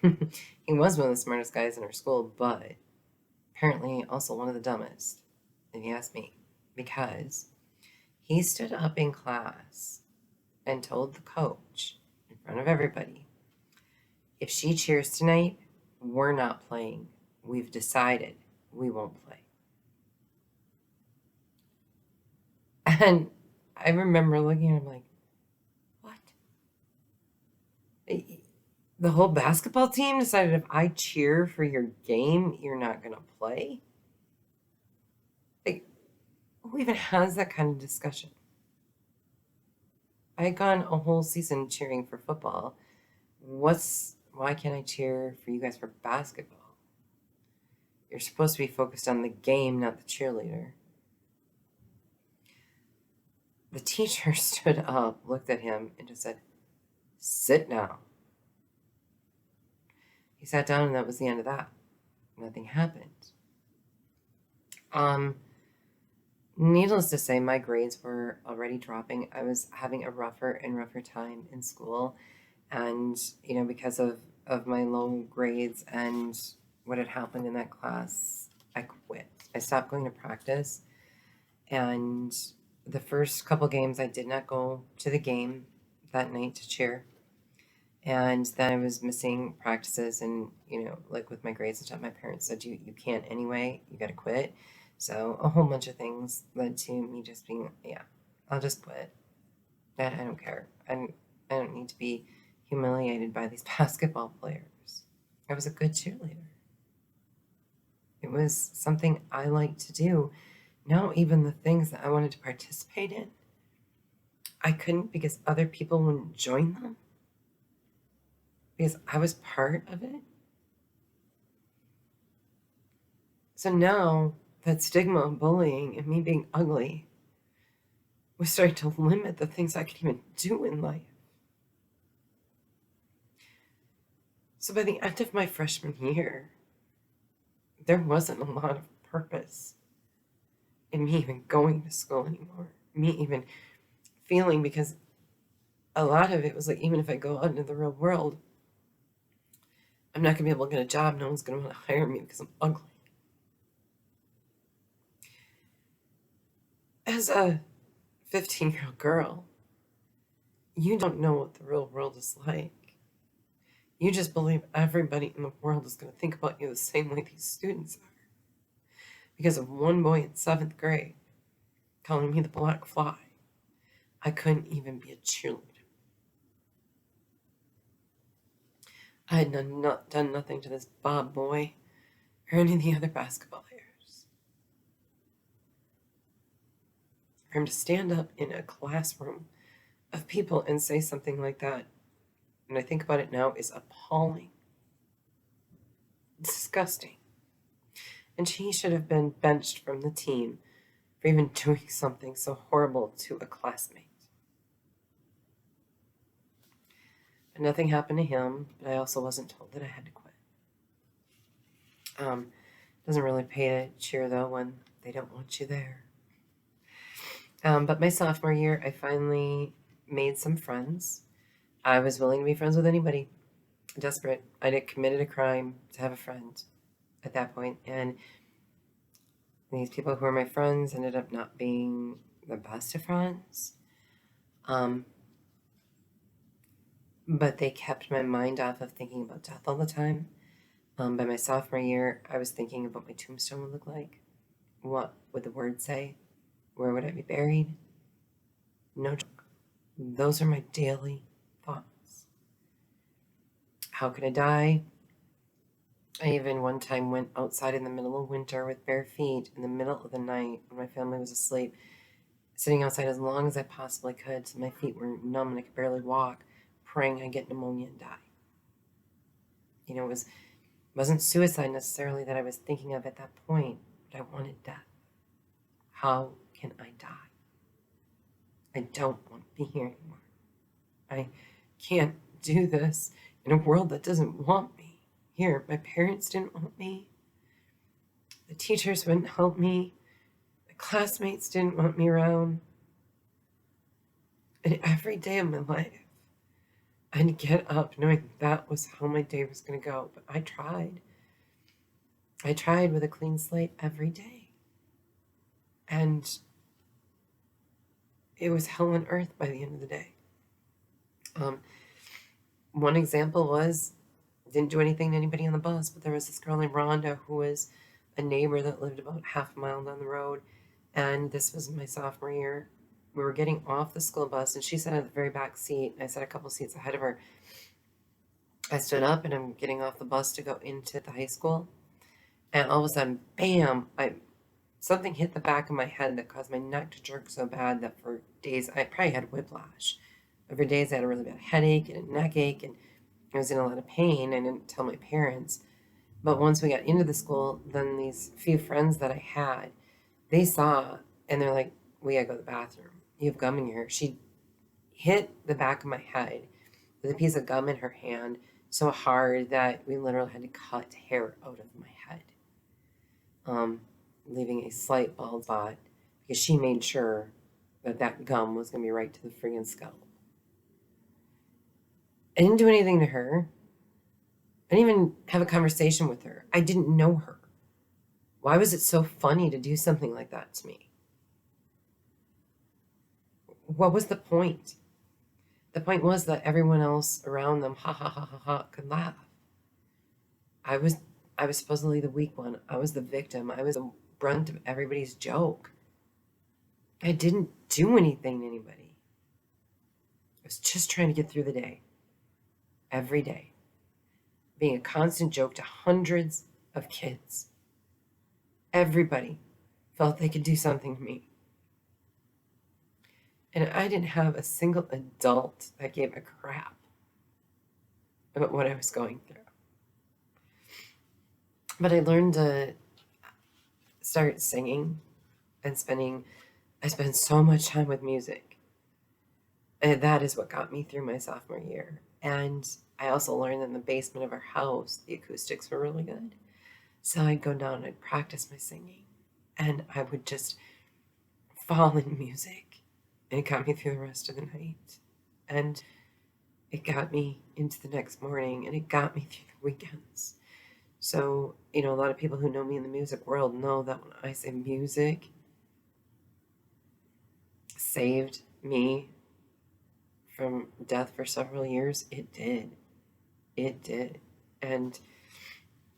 he was one of the smartest guys in our school, but apparently also one of the dumbest, if you ask me, because he stood up in class and told the coach in front of everybody, if she cheers tonight, we're not playing. We've decided we won't play. And I remember looking at him like, what? The whole basketball team decided if I cheer for your game, you're not going to play? Like, who even has that kind of discussion? I had gone a whole season cheering for football. Why can't I cheer for you guys for basketball? You're supposed to be focused on the game, not the cheerleader. The teacher stood up, looked at him, and just said, sit now. He sat down, and that was the end of that. Nothing happened. Needless to say, my grades were already dropping. I was having a rougher and rougher time in school. And, because of my low grades and what had happened in that class, I quit. I stopped going to practice. And the first couple games, I did not go to the game that night to cheer. And then I was missing practices, and like with my grades and stuff, my parents said you can't anyway, you gotta quit. So a whole bunch of things led to me just being, yeah, I'll just quit. I don't care. I don't need to be humiliated by these basketball players. I was a good cheerleader. It was something I liked to do. Now even the things that I wanted to participate in, I couldn't because other people wouldn't join them because I was part of it. So now that stigma of bullying and me being ugly was starting to limit the things I could even do in life. So by the end of my freshman year, there wasn't a lot of purpose in me even going to school anymore. Me even feeling, because a lot of it was like, even if I go out into the real world, I'm not going to be able to get a job. No one's going to want to hire me because I'm ugly. As a 15-year-old girl, you don't know what the real world is like. You just believe everybody in the world is going to think about you the same way these students are. Because of one boy in 7th grade calling me the black fly, I couldn't even be a cheerleader. I had done nothing to this Bob boy or any of the other basketball players. For him to stand up in a classroom of people and say something like that, and I think about it now, is appalling. Disgusting. And he should have been benched from the team for even doing something so horrible to a classmate. But nothing happened to him, but I also wasn't told that I had to quit. Doesn't really pay to cheer, though, when they don't want you there. But my sophomore year, I finally made some friends. I was willing to be friends with anybody. Desperate. I had committed a crime to have a friend at that point, and these people who were my friends ended up not being the best of friends. but they kept my mind off of thinking about death all the time. By my sophomore year, I was thinking about what my tombstone would look like. What would the word say? Where would I be buried? No joke. Those are my daily thoughts. How could I die? I even one time went outside in the middle of winter with bare feet in the middle of the night when my family was asleep, sitting outside as long as I possibly could so my feet were numb and I could barely walk, praying I'd get pneumonia and die. It wasn't suicide necessarily that I was thinking of at that point, but I wanted death. How can I die? I don't want to be here anymore. I can't do this in a world that doesn't want me. Here, my parents didn't want me. The teachers wouldn't help me. My classmates didn't want me around. And every day of my life, I'd get up knowing that was how my day was going to go. But I tried. I tried with a clean slate every day. And it was hell on earth by the end of the day. One example was, didn't do anything to anybody on the bus, but there was this girl named Rhonda who was a neighbor that lived about half a mile down the road. And this was my sophomore year. We were getting off the school bus, and she sat at the very back seat. I sat a couple seats ahead of her. I stood up, and I'm getting off the bus to go into the high school. And all of a sudden, bam, something hit the back of my head that caused my neck to jerk so bad that for days, I probably had whiplash. For days, I had a really bad headache and a neck ache, and I was in a lot of pain. I didn't tell my parents. But once we got into the school, then these few friends that I had, they saw, and they're like, we gotta go to the bathroom. You have gum in your hair. She hit the back of my head with a piece of gum in her hand so hard that we literally had to cut hair out of my head, leaving a slight bald spot because she made sure that gum was going to be right to the friggin' scalp. I didn't do anything to her. I didn't even have a conversation with her. I didn't know her. Why was it so funny to do something like that to me? What was the point? The point was that everyone else around them, ha ha ha ha ha, could laugh. I was supposedly the weak one. I was the victim. I was the brunt of everybody's joke. I didn't do anything to anybody. I was just trying to get through the day. Every day. Being a constant joke to hundreds of kids. Everybody felt they could do something to me. And I didn't have a single adult that gave a crap about what I was going through. But I learned to start singing and I spent so much time with music. And that is what got me through my sophomore year. And I also learned that in the basement of our house, the acoustics were really good. So I'd go down and I'd practice my singing. And I would just fall in music. And it got me through the rest of the night. And it got me into the next morning. And it got me through the weekends. So, a lot of people who know me in the music world know that when I say music saved me from death for several years, it did. It did. And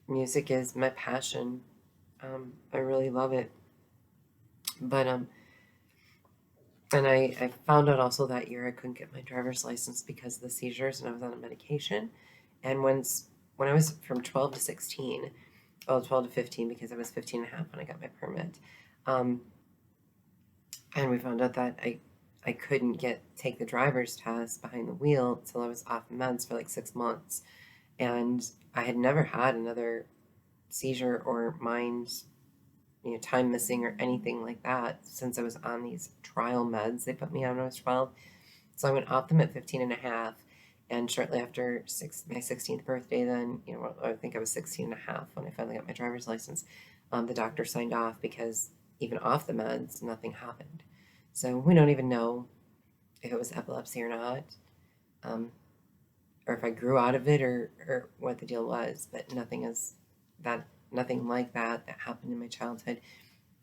music is my passion. I really love it. But, and I found out also that year I couldn't get my driver's license because of the seizures and I was on a medication. And when I was from 12 to 16, 12 to 15 because I was 15 and a half when I got my permit. And we found out that I couldn't take the driver's test behind the wheel until I was off meds for like 6 months. And I had never had another seizure or mind, time missing or anything like that since I was on these trial meds they put me on when I was 12. So I went off them at 15 and a half. And shortly after my 16th birthday, then, I think I was 16 and a half when I finally got my driver's license, the doctor signed off because even off the meds, nothing happened. So we don't even know if it was epilepsy or not, or if I grew out of it or what the deal was, but nothing like that happened in my childhood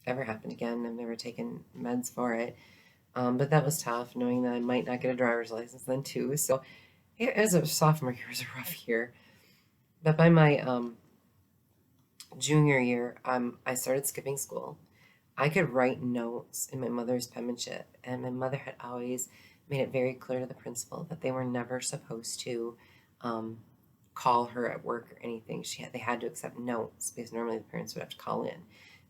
ever happened again. I've never taken meds for it. But that was tough, knowing that I might not get a driver's license then too. So Yeah, as a sophomore year was a rough year, but by my junior year, I started skipping school. I could write notes in my mother's penmanship, and my mother had always made it very clear to the principal that they were never supposed to um, call her at work or anything. They had to accept notes because normally the parents would have to call in,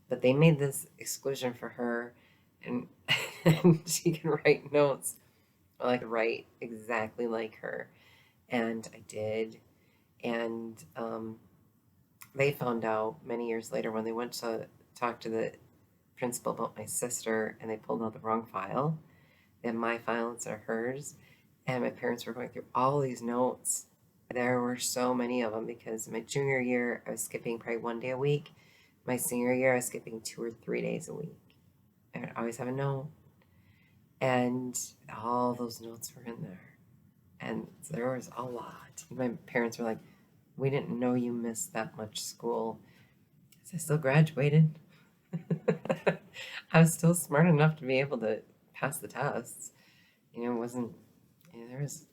but they made this exclusion for her, and, and she can write notes like write exactly like her, and I did, and they found out many years later when they went to talk to the principal about my sister, and they pulled out the wrong file. They had my file instead of hers, and my parents were going through all these notes. There were so many of them because my junior year I was skipping probably 1 day a week. My senior year I was skipping 2 or 3 days a week. I would always have a note, and all those notes were in there, and there was a lot. My parents were like, "We didn't know you missed that much school." I still graduated. I was still smart enough to be able to pass the tests. It wasn't, there was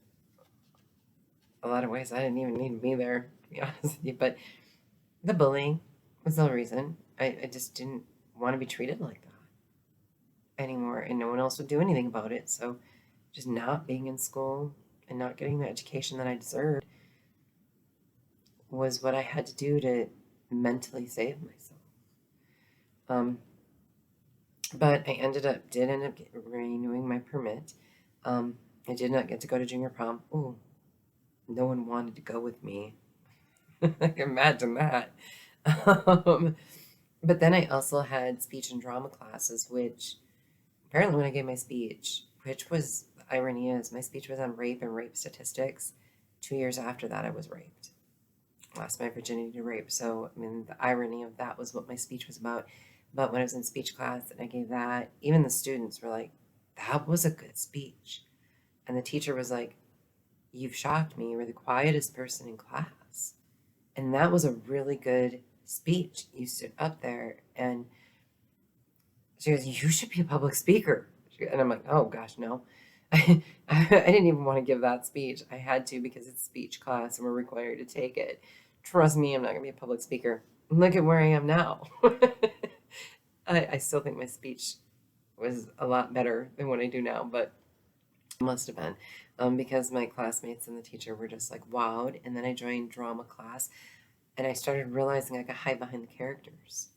a lot of ways I didn't even need to be there, to be honest with you. But the bullying was the reason. I just didn't want to be treated like that anymore, and no one else would do anything about it. So just not being in school and not getting the education that I deserved was what I had to do to mentally save myself. Um, but did end up renewing my permit. I did not get to go to junior prom. Ooh, no one wanted to go with me. I can imagine that. Um, but then I also had speech and drama classes, which apparently when I gave my speech, which was the irony is my speech was on rape and rape statistics. 2 years after that, I was raped. Lost my virginity to rape. So, I mean, the irony of that was what my speech was about. But when I was in speech class and I gave that, even the students were like, that was a good speech. And the teacher was like, "You've shocked me. You were the quietest person in class. And that was a really good speech. You stood up there." And she goes, "You should be a public speaker." And I'm like, "Oh, gosh, no." I didn't even want to give that speech. I had to because it's speech class and we're required to take it. Trust me, I'm not going to be a public speaker. Look at where I am now. I still think my speech was a lot better than what I do now, but it must have been because my classmates and the teacher were just like wowed. And then I joined drama class and I started realizing I could hide behind the characters.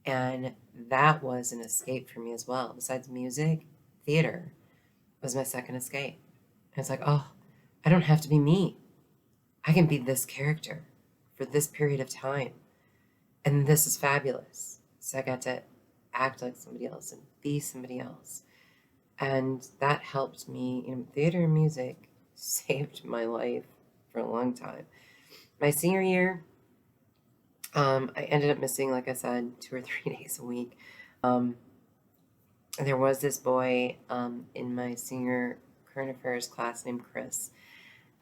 And that was an escape for me as well. Besides music, theater was my second escape. And it's like, oh, I don't have to be me. I can be this character for this period of time. And this is fabulous. So I got to act like somebody else and be somebody else. And that helped me. Theater and music saved my life for a long time. My senior year, I ended up missing, like I said, 2 or 3 days a week. Um, there was this boy in my senior current affairs class named Chris.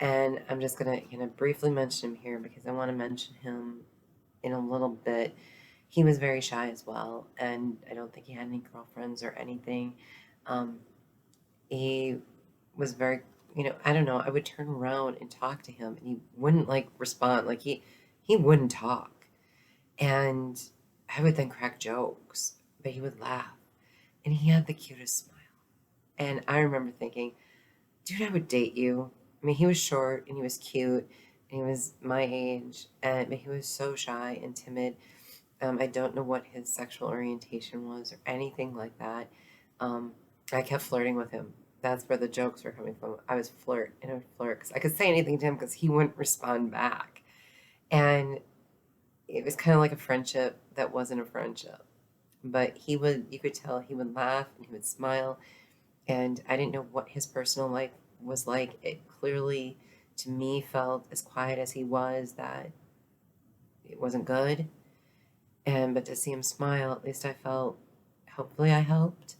And I'm just going to kind of briefly mention him here because I want to mention him in a little bit. He was very shy as well, and I don't think he had any girlfriends or anything. Um, he was very, I don't know, I would turn around and talk to him, and he wouldn't respond. He wouldn't talk. And I would then crack jokes, but he would laugh. And he had the cutest smile. And I remember thinking, dude, I would date you. I mean, he was short and he was cute and he was my age, but he was so shy and timid. I don't know what his sexual orientation was or anything like that. I kept flirting with him. That's where the jokes were coming from. I was flirt and I would flirt because I could say anything to him because he wouldn't respond back. And it was kind of like a friendship that wasn't a friendship. But you could tell he would laugh and he would smile. And I didn't know what his personal life was like. It clearly, to me, felt as quiet as he was that it wasn't good. But to see him smile, at least I felt, hopefully I helped.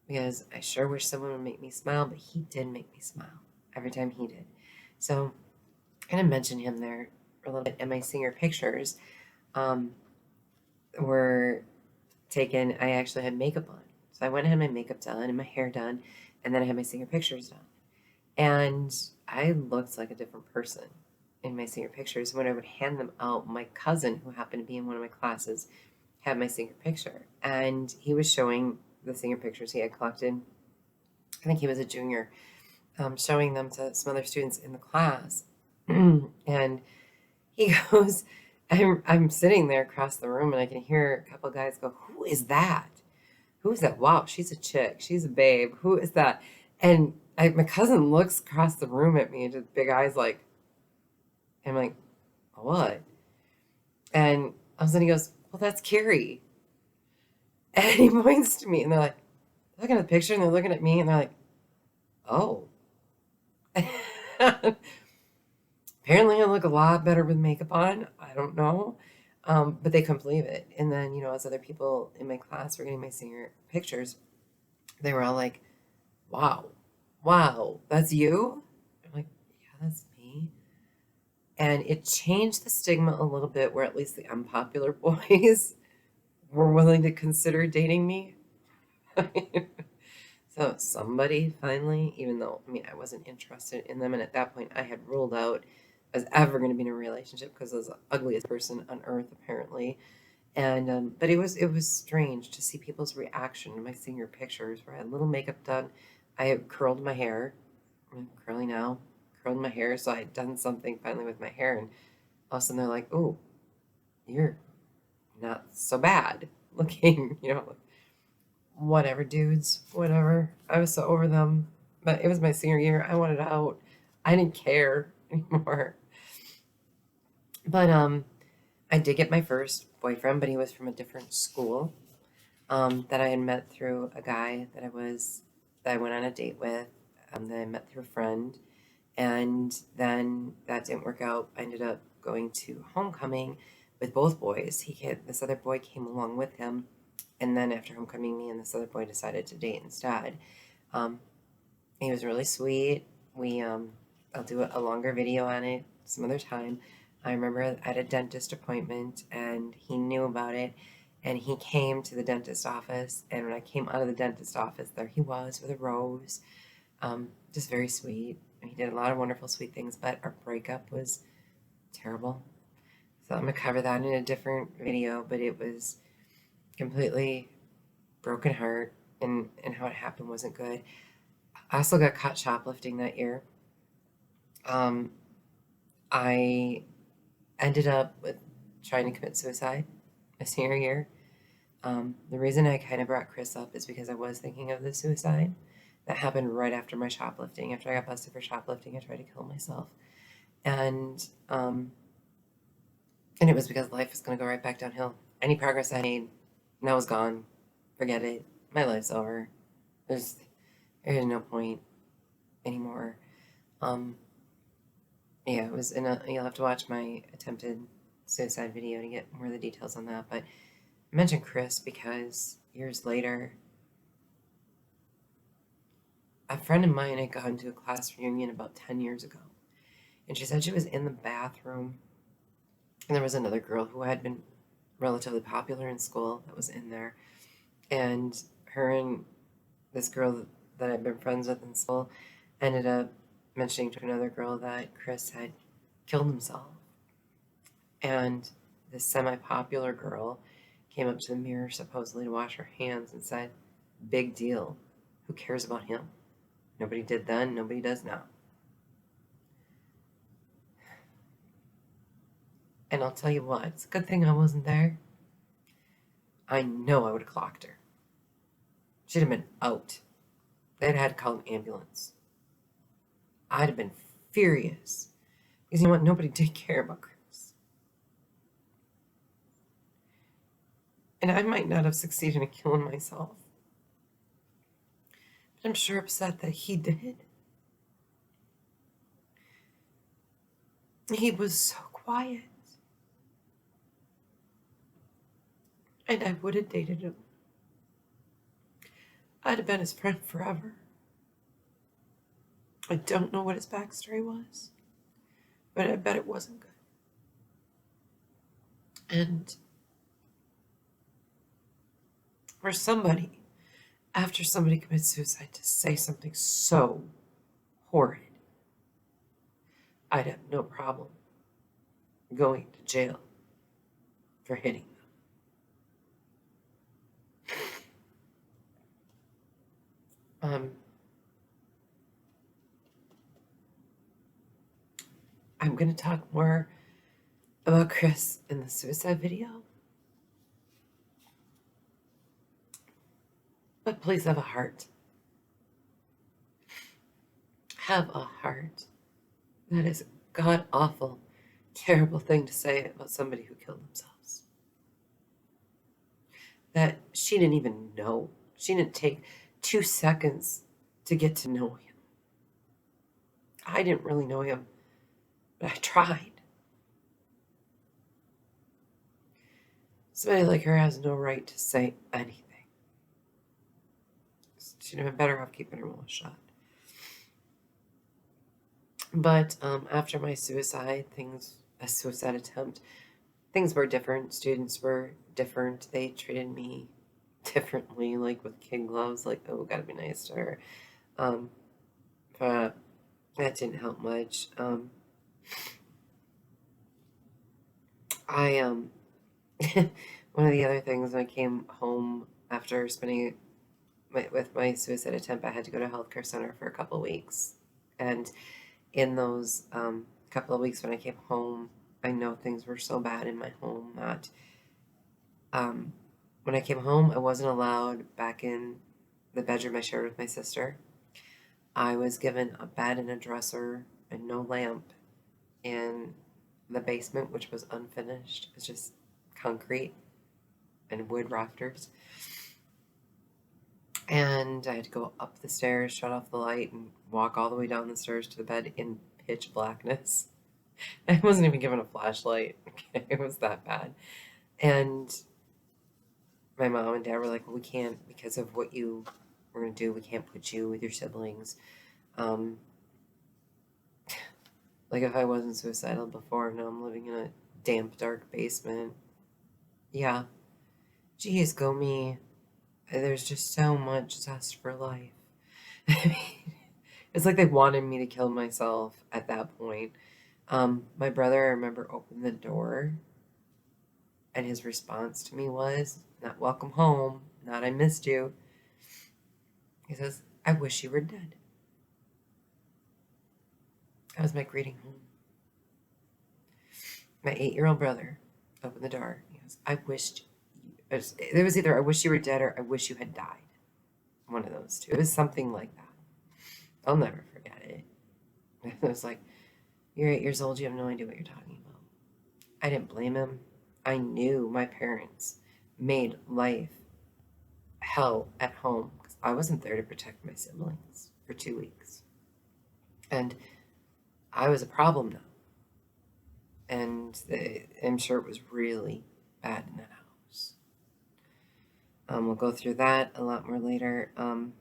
Because I sure wish someone would make me smile, but he did make me smile every time he did. So I'm going to mention him there a little bit. And my senior pictures were taken, I actually had makeup on. So I went and had my makeup done and my hair done, and then I had my senior pictures done. And I looked like a different person in my senior pictures. When I would hand them out, my cousin, who happened to be in one of my classes, had my senior picture, and he was showing the senior pictures he had collected. I think he was a junior, showing them to some other students in the class. And he goes, I'm sitting there across the room, and I can hear a couple of guys go, "Who is that? Who is that? Wow, she's a chick. She's a babe. Who is that?" And my cousin looks across the room at me and just big eyes, like, I'm like, "What?" And all of a sudden he goes, "Well, that's Carrie." And he points to me, and they're like, looking at the picture, and they're looking at me, and they're like, "Oh." Apparently, I look a lot better with makeup on. I don't know. But they couldn't believe it. And then, as other people in my class were getting my senior pictures, they were all like, "Wow, wow, that's you?" I'm like, "Yeah, that's me." And it changed the stigma a little bit, where at least the unpopular boys were willing to consider dating me. So somebody finally, even though, I wasn't interested in them. And at that point, I had ruled out I was ever going to be in a relationship because I was the ugliest person on earth, apparently. And but it was strange to see people's reaction to my senior pictures where I had little makeup done. I had curled my hair. I'm curly now. Curled my hair, so I had done something finally with my hair, and all of a sudden they're like, "Oh, you're not so bad looking," whatever, dudes, whatever. I was so over them. But it was my senior year. I wanted out. I didn't care anymore. But I did get my first boyfriend, but he was from a different school. That I had met through a guy that I went on a date with. That I met through a friend, and then that didn't work out. I ended up going to homecoming with both boys. This other boy came along with him, and then after homecoming, me and this other boy decided to date instead. Um, he was really sweet. I'll do a longer video on it some other time. I remember I had a dentist appointment, and he knew about it, and he came to the dentist office. And when I came out of the dentist office, there he was with a rose, just very sweet. He did a lot of wonderful, sweet things, but our breakup was terrible. So I'm gonna cover that in a different video, but it was completely broken heart, and how it happened wasn't good. I also got caught shoplifting that year. Um, I ended up with trying to commit suicide my senior year. The reason I kind of brought Chris up is because I was thinking of the suicide that happened right after my shoplifting. After I got busted for shoplifting, I tried to kill myself, and it was because life was going to go right back downhill. Any progress I made, now is gone. Forget it. My life's over. There's no point anymore. Yeah, it was you'll have to watch my attempted suicide video to get more of the details on that. But I mentioned Chris because years later, a friend of mine had gone to a class reunion about 10 years ago. And she said she was in the bathroom, and there was another girl who had been relatively popular in school that was in there. And her and this girl that I'd been friends with in school ended up mentioning to another girl that Chris had killed himself. And this semi-popular girl came up to the mirror supposedly to wash her hands and said, "Big deal. Who cares about him? Nobody did then, nobody does now." And I'll tell you what, it's a good thing I wasn't there. I know I would have clocked her. She'd have been out. They'd had to call an ambulance. I'd have been furious. Because you know what? Nobody did care about Chris. And I might not have succeeded in killing myself. But I'm sure upset that he did. He was so quiet. And I would have dated him. I'd have been his friend forever. I don't know what his backstory was, but I bet it wasn't good. And for somebody, after somebody commits suicide, to say something so horrid I'd have no problem going to jail for hitting them. I'm going to talk more about Chris in the suicide video. But please have a heart. Have a heart. That is a god awful, terrible thing to say about somebody who killed themselves. That she didn't even know. She didn't take 2 seconds to get to know him. I didn't really know him, but I tried. Somebody like her has no right to say anything. She'd have been better off keeping her mouth shut. But after my suicide attempt, things were different. Students were different. They treated me differently, like with kid gloves, like, oh, gotta be nice to her. But that didn't help much. One of the other things, when I came home after spending with my suicide attempt, I had to go to a healthcare center for a couple of weeks. And in those couple of weeks when I came home, I know things were so bad in my home that when I came home, I wasn't allowed back in the bedroom I shared with my sister. I was given a bed and a dresser and no lamp in the basement, which was unfinished. It's just concrete and wood rafters. And I had to go up the stairs, shut off the light, and walk all the way down the stairs to the bed in pitch blackness. I wasn't even given a flashlight. Okay, it was that bad. And my mom and dad were like, well, we can't, because of what you were going to do, we can't put you with your siblings. Like if I wasn't suicidal before, now I'm living in a damp, dark basement. Yeah. Geez, go me. There's just so much zest for life. I mean, it's like they wanted me to kill myself at that point. My brother, I remember, opened the door, and his response to me was, not welcome home, not I missed you. He says, I wish you were dead. That was my greeting home. My 8-year-old brother opened the door. He goes, I wished you, it was either I wish you were dead or I wish you had died. One of those two. It was something like that. I'll never forget it. It was like, you're 8 years old, you have no idea what you're talking about. I didn't blame him. I knew my parents made life hell at home because I wasn't there to protect my siblings for 2 weeks. And I was a problem now. And I'm sure it was really bad in that house. We'll go through that a lot more later. I'm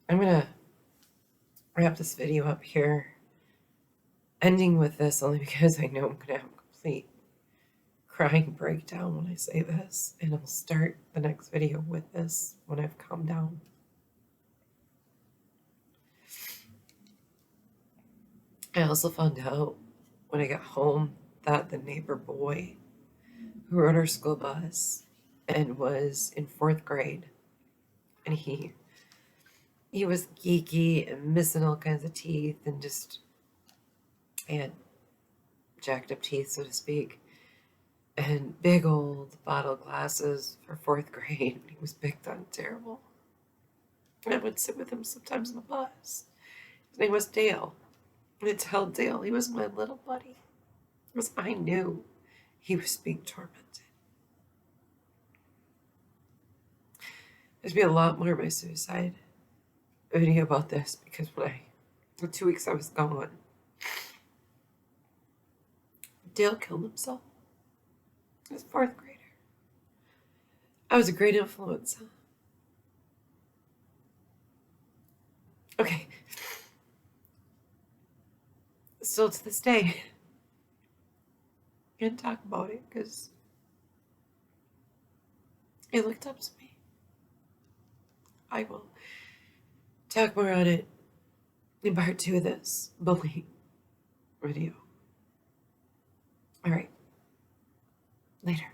going to wrap this video up here, ending with this only because I know I'm going to have a complete crying breakdown when I say this, and I'll start the next video with this when I've calmed down. I also found out when I got home that the neighbor boy who rode our school bus and was in 4th grade, and he was geeky and missing all kinds of teeth and just, he had jacked up teeth, so to speak, and big old bottle glasses for 4th grade. He was picked on terrible. I would sit with him sometimes on the bus. His name was Dale. And I tell Dale he was my little buddy, because I knew he was being tormented. There's been a lot more of my suicide video about this, because the 2 weeks I was gone, Dale killed himself. He was a 4th grader. I was a great influence. Okay. Still to this day, I can't talk about it because He looked up to me. I will talk more on it in part 2 of this bullying video. All right. Later.